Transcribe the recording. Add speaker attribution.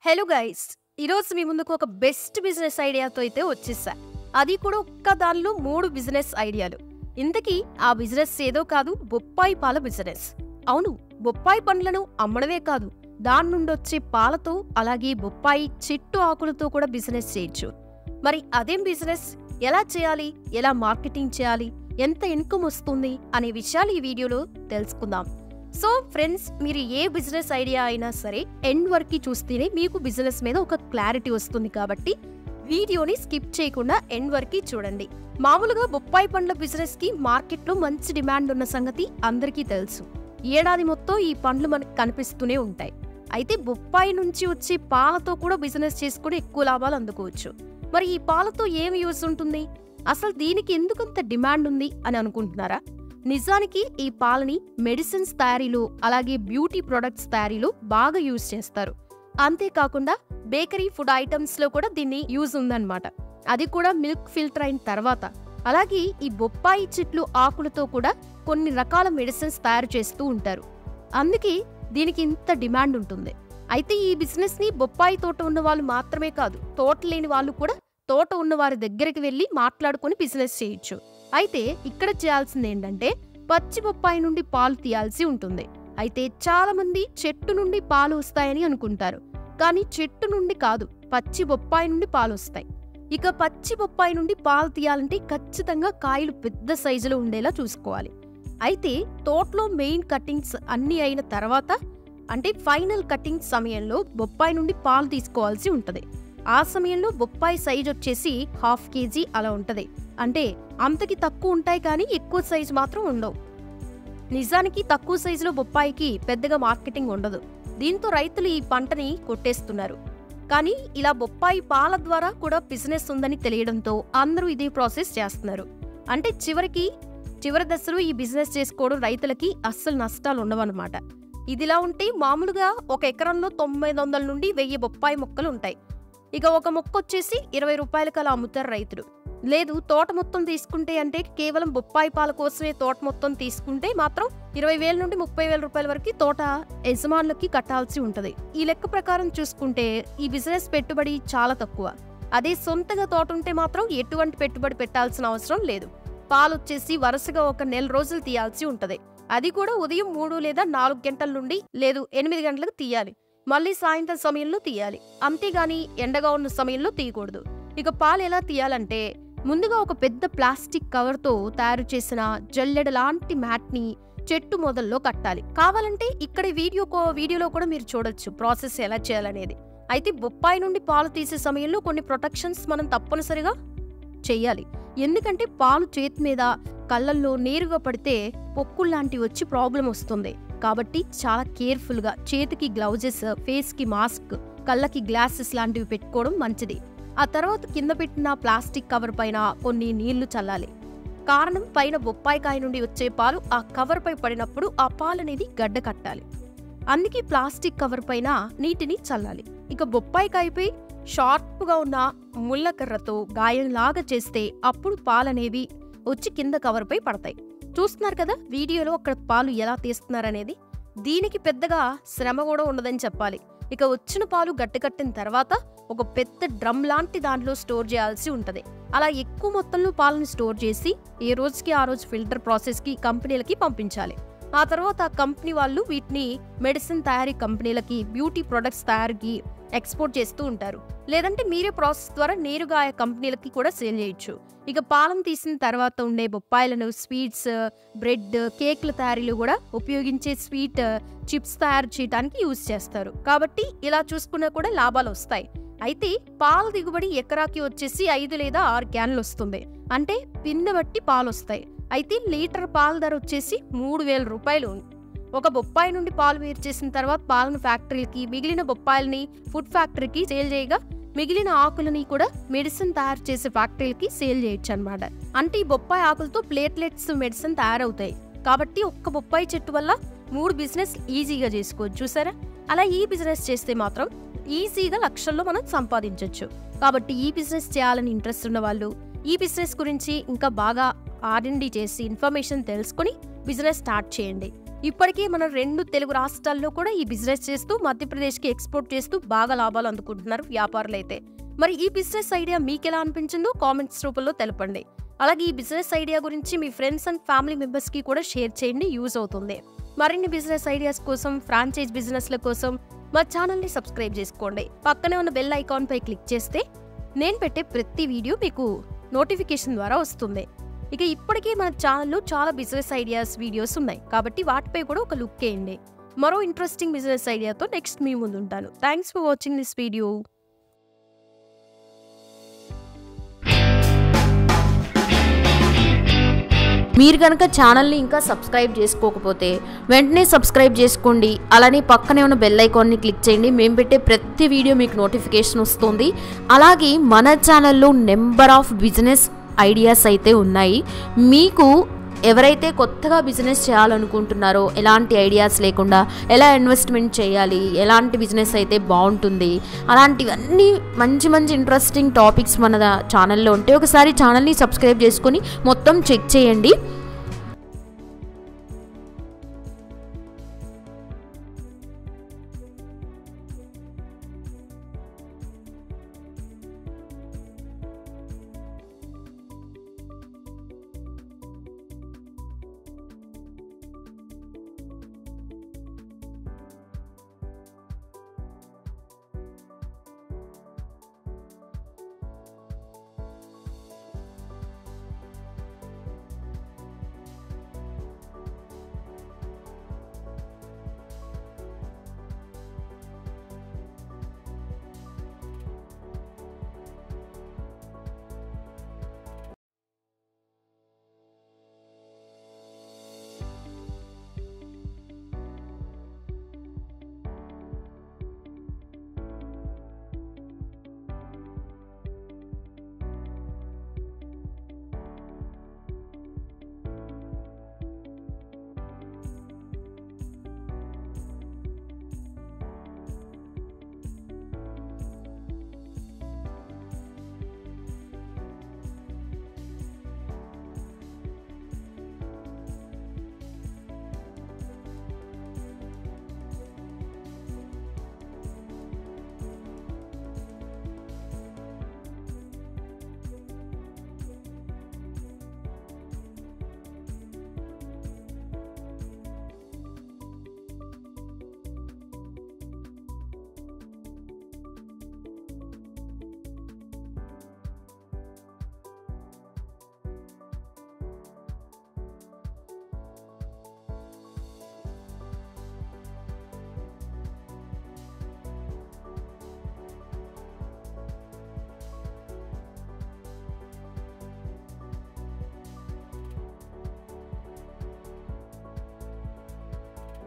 Speaker 1: Hello guys, ఈరోజు మీ ముందుకు ఒక బెస్ట్ బిజినెస్ ఐడియాతో అయితే వచ్చేసా. అది కూడా ఒక్క దానిలో 3 బిజినెస్ ఐడియాలు. ఇంతకీ ఆ బిజినెస్ ఏదో కాదు, బొప్పాయి పాల బిజినెస్. అవును, బొప్పాయి పండ్లను అమ్మడమే కాదు, దాని నుండి వచ్చే పాలతో అలాగే బొప్పాయి చెట్టు ఆకులతో కూడా బిజినెస్ చేయొచ్చు. మరి అదేం బిజినెస్, ఎలా చేయాలి, ఎలా మార్కెటింగ్ చేయాలి, ఎంత ఇన్కమ్ వస్తుంది అనే విషయాలు ఈ వీడియోలో తెలుసుకుందాం. సో ఫ్రెండ్స్, మీరు ఏ బిజినెస్ ఐడియా అయినా సరే ఎండ్ వరకు చూస్తేనే మీకు బిజినెస్ మీద ఒక క్లారిటీ వస్తుంది. కాబట్టి వీడియోని స్కిప్ చేయకుండా ఎండ్ వరకు చూడండి. మామూలుగా బొప్పాయి పండ్ల బిజినెస్ కి మార్కెట్లో మంచి డిమాండ్ ఉన్న సంగతి అందరికీ తెలుసు. ఏడాది మొత్తం ఈ పండ్లు మనకు కనిపిస్తూనే ఉంటాయి. అయితే బొప్పాయి నుంచి వచ్చే పాలతో కూడా బిజినెస్ చేసుకుని ఎక్కువ లాభాలు అందుకోవచ్చు. మరి ఈ పాలతో ఏం యూస్ ఉంటుంది, అసలు దీనికి ఎందుకంత డిమాండ్ ఉంది అని అనుకుంటున్నారా? నిజానికి ఈ పాలని మెడిసిన్స్ తయారీలో అలాగే బ్యూటీ ప్రొడక్ట్స్ తయారీలో బాగా యూజ్ చేస్తారు. అంతేకాకుండా బేకరీ ఫుడ్ ఐటమ్స్ లో కూడా దీన్ని యూజ్ ఉందన్నమాట. అది కూడా మిల్క్ ఫిల్టర్ అయిన తర్వాత. అలాగే ఈ బొప్పాయి చెట్లు ఆకులతో కూడా కొన్ని రకాల మెడిసిన్స్ తయారు చేస్తూ ఉంటారు. అందుకే దీనికి ఇంత డిమాండ్ ఉంటుంది. అయితే ఈ బిజినెస్ ని బొప్పాయి తోట ఉన్న వాళ్ళు మాత్రమే కాదు, తోట లేని వాళ్ళు కూడా తోట ఉన్న వారి దగ్గరికి వెళ్లి మాట్లాడుకుని బిజినెస్ చేయొచ్చు. అయితే ఇక్కడ చేయాల్సింది ఏంటంటే, పచ్చి బొప్పాయి నుండి పాలు తీయాల్సి ఉంటుంది. అయితే చాలా మంది చెట్టు నుండి పాలు వస్తాయని అనుకుంటారు, కానీ చెట్టు నుండి కాదు, పచ్చి బొప్పాయి నుండి పాలు వస్తాయి. ఇక పచ్చి బొప్పాయి నుండి పాలు తీయాలంటే ఖచ్చితంగా కాయలు పెద్ద సైజులో ఉండేలా చూసుకోవాలి. అయితే తోటలో మెయిన్ కటింగ్స్ అన్ని అయిన తర్వాత, అంటే ఫైనల్ కటింగ్ సమయంలో బొప్పాయి నుండి పాలు తీసుకోవాల్సి ఉంటది. ఆ సమయంలో బొప్పాయి సైజ్ వచ్చేసి 1/2 kg అలా ఉంటది. అంటే అంతకి తక్కువ ఉంటాయి, కానీ ఎక్కువ సైజు మాత్రం ఉండవు. నిజానికి తక్కువ సైజులో బొప్పాయికి పెద్దగా మార్కెటింగ్ ఉండదు. దీంతో రైతులు ఈ పంటని కొట్టేస్తున్నారు. కానీ ఇలా బొప్పాయి పాల ద్వారా కూడా బిజినెస్ ఉందని తెలియడంతో అందరూ ఇదే ప్రాసెస్ చేస్తున్నారు. అంటే చివరి దశలో ఈ బిజినెస్ చేసుకోవడం రైతులకి అస్సలు నష్టాలు ఉండవన్నమాట. ఇదిలా ఉంటే మామూలుగా ఒక ఎకరంలో 900 నుండి 1000 బొప్పాయి మొక్కలు ఉంటాయి. ఇక ఒక మొక్క వచ్చేసి 20 రూపాయలకి అలా అమ్ముతారు రైతులు. లేదు, తోట మొత్తం తీసుకుంటే, అంటే కేవలం బొప్పాయి పాల కోసమే తోట మొత్తం తీసుకుంటే మాత్రం 20,000 నుండి 30,000 రూపాయల వరకు తోట యజమానులకి కట్టాల్సి ఉంటది. ఈ లెక్క ప్రకారం చూసుకుంటే ఈ బిజినెస్ పెట్టుబడి చాలా తక్కువ. అదే సొంతగా తోట ఉంటే మాత్రం ఎటువంటి పెట్టుబడి పెట్టాల్సిన అవసరం లేదు. పాలు వచ్చేసి వరుసగా ఒక నెల రోజులు తీయాల్సి ఉంటది. అది కూడా ఉదయం 3 లేదా 4 గంటల నుండి, లేదు 8 గంటలకు తీయాలి. మళ్ళీ సాయంత్రం సమయంలో తీయాలి. అంతేగాని ఎండగా ఉన్న సమయంలో తీయకూడదు. ఇక పాలు ఎలా తీయాలంటే, ముందుగా ఒక పెద్ద ప్లాస్టిక్ కవర్తో తయారు చేసిన జల్లెడ లాంటి మ్యాట్ ని చెట్టు మొదల్లో కట్టాలి. కావాలంటే ఇక్కడ వీడియోలో కూడా మీరు చూడొచ్చు ప్రాసెస్ ఎలా చేయాలనేది. అయితే బొప్పాయి నుండి పాలు తీసే సమయంలో కొన్ని ప్రొటెక్షన్స్ మనం తప్పనిసరిగా చెయ్యాలి. ఎందుకంటే పాలు చేతి మీద, కళ్ళల్లో నేరుగా పడితే పొక్కుల్లాంటివి వచ్చి ప్రాబ్లం వస్తుంది. కాబట్టి చాలా కేర్ఫుల్ గా చేతికి గ్లౌజెస్, ఫేస్ కి మాస్క్, కళ్ళకి గ్లాసెస్ లాంటివి పెట్టుకోవడం మంచిది. ఆ తర్వాత కింద పెట్టిన ప్లాస్టిక్ కవర్ పైన కొన్ని నీళ్లు చల్లాలి. కారణం, పైన బొప్పాయి కాయ నుండి వచ్చే పాలు ఆ కవర్ పై పడినప్పుడు ఆ పాలు అనేది గడ్డ కట్టాలి. అందుకే ప్లాస్టిక్ కవర్ పైన నీటిని చల్లాలి. ఇక బొప్పాయి కాయపై షార్ప్ గా ఉన్న ముళ్ళకర్రతో గాయంలాగా చేస్తే అప్పుడు పాలనేవి వచ్చి కింద కవర్ పై పడతాయి. చూస్తున్నారు కదా వీడియోలో అక్కడ పాలు ఎలా తీస్తున్నారనేది. దీనికి పెద్దగా శ్రమ కూడా ఉండదని చెప్పాలి. ఇక వచ్చిన పాలు గట్టకట్టిన తర్వాత ఒక పెద్ద డ్రమ్ లాంటి దాంట్లో స్టోర్ చేయాల్సి ఉంటది. అలా ఎక్కువ మొత్తంలో పాలను స్టోర్ చేసి ఏ రోజుకి ఆ రోజు ఫిల్టర్ ప్రాసెస్ కి కంపెనీలకి పంపించాలి. ఆ తర్వాత కంపెనీ వాళ్ళు వీటిని మెడిసిన్ తయారీ కంపెనీలకి, బ్యూటీ ప్రొడక్ట్స్ తయారీకి ఎక్స్పోర్ట్ చేస్తూ ఉంటారు. లేదంటే మీరే ప్రాసెస్ ద్వారా నేరుగా ఆ కంపెనీలకి కూడా సేల్ చేయొచ్చు. ఇక పాలను తీసిన తర్వాత ఉండే బొప్పాయిలను స్వీట్స్, బ్రెడ్, కేక్ల తయారీలో కూడా ఉపయోగించే స్వీట్ చిప్స్ తయారు చేయడానికి యూజ్ చేస్తారు. కాబట్టి ఇలా చూసుకున్నా కూడా లాభాలు వస్తాయి. అయితే పాల దిగుబడి ఎకరాకి వచ్చేసి 5 లేదా 6 క్యాన్లు వస్తుంది. అంటే పిందె బట్టి పాలు వస్తాయి. అయితే లీటర్ పాల ధర వచ్చేసి 3,000 రూపాయలు. ఒక బొప్పాయి నుండి పాలు వేరు చేసిన తర్వాత పాలను ఫ్యాక్టరీలకి, మిగిలిన బొప్పాయిల్ని ఫుడ్ ఫ్యాక్టరీకి సేల్ చేయగా మిగిలిన ఆకులని కూడా మెడిసిన్ తయారు చేసే ఫ్యాక్టరీలకి సేల్ చేయొచ్చు అనమాట. అంటే ఈ బొప్పాయి ఆకులతో ప్లేట్లెట్స్ మెడిసిన్ తయారవుతాయి. కాబట్టి ఒక్క బొప్పాయి చెట్టు వల్ల 3 బిజినెస్ ఈజీగా చేసుకోవచ్చు. చూసారా? అలా ఈ బిజినెస్ చేస్తే మాత్రం ఈజీగా లక్షల్లో మనం సంపాదించవచ్చు. కాబట్టి ఈ బిజినెస్ చేయాలని ఇంట్రెస్ట్ ఉన్న వాళ్ళు ఈ బిజినెస్ గురించి ఇంకా బాగా R&D చేసి ఇన్ఫర్మేషన్ తెలుసుకుని బిజినెస్ స్టార్ట్ చేయండి. ఇప్పటికే మన 2 తెలుగు రాష్ట్రాల్లో కూడా ఈ బిజినెస్ చేస్తూ మధ్యప్రదేశ్కి ఎక్స్పోర్ట్ చేస్తూ బాగా లాభాలు అందుకుంటున్నారు వ్యాపారులు అయితే. మరి ఈ బిజినెస్ ఐడియా మీకెలా అనిపించిందో కామెంట్స్ రూపంలో తెలపండి. అలాగే ఈ బిజినెస్ ఐడియా గురించి మీ ఫ్రెండ్స్ అండ్ ఫ్యామిలీ మెంబర్స్కి కూడా షేర్ చేయండి, యూజ్ అవుతుంది. మరిన్ని బిజినెస్ ఐడియాస్ కోసం, ఫ్రాంచైజ్ బిజినెస్ల కోసం మా ఛానల్ని సబ్స్క్రైబ్ చేసుకోండి. పక్కనే ఉన్న బెల్ ఐకాన్ పై క్లిక్ చేస్తే నేను పెట్టే ప్రతి వీడియో మీకు నోటిఫికేషన్ ద్వారా వస్తుంది. ఇక ఇప్పటికే మన ఛానల్లో చాలా బిజినెస్ ఐడియాస్ వీడియోస్ ఉన్నాయి కాబట్టి వాటిపై కూడా ఒక లుక్ వేయండి. మరో ఇంట్రెస్టింగ్ బిజినెస్ ఐడియాతో నెక్స్ట్ మీ ముందు ఉంటాను. Thanks for watching this video.
Speaker 2: మీరు కనుక ఛానల్ని ఇంకా సబ్స్క్రైబ్ చేసుకోకపోతే వెంటనే సబ్స్క్రైబ్ చేసుకోండి. అలానే పక్కనే ఉన్న బెల్ ఐకాన్ని క్లిక్ చేయండి. మేము పెట్టే ప్రతి వీడియో మీకు నోటిఫికేషన్ వస్తుంది. అలాగే మన ఛానల్లో నెంబర్ ఆఫ్ బిజినెస్ ఐడియాస్ అయితే ఉన్నాయి. మీకు ఎవరైతే కొత్తగా బిజినెస్ చేయాలనుకుంటున్నారో, ఎలాంటి ఐడియాస్ లేకుండా ఎలా ఇన్వెస్ట్మెంట్ చేయాలి, ఎలాంటి బిజినెస్ అయితే బాగుంటుంది, అలాంటివన్నీ మంచి మంచి ఇంట్రెస్టింగ్ టాపిక్స్ మన ఛానల్లో ఉంటే ఒకసారి ఛానల్ని సబ్స్క్రైబ్ చేసుకొని మొత్తం చెక్ చేయండి.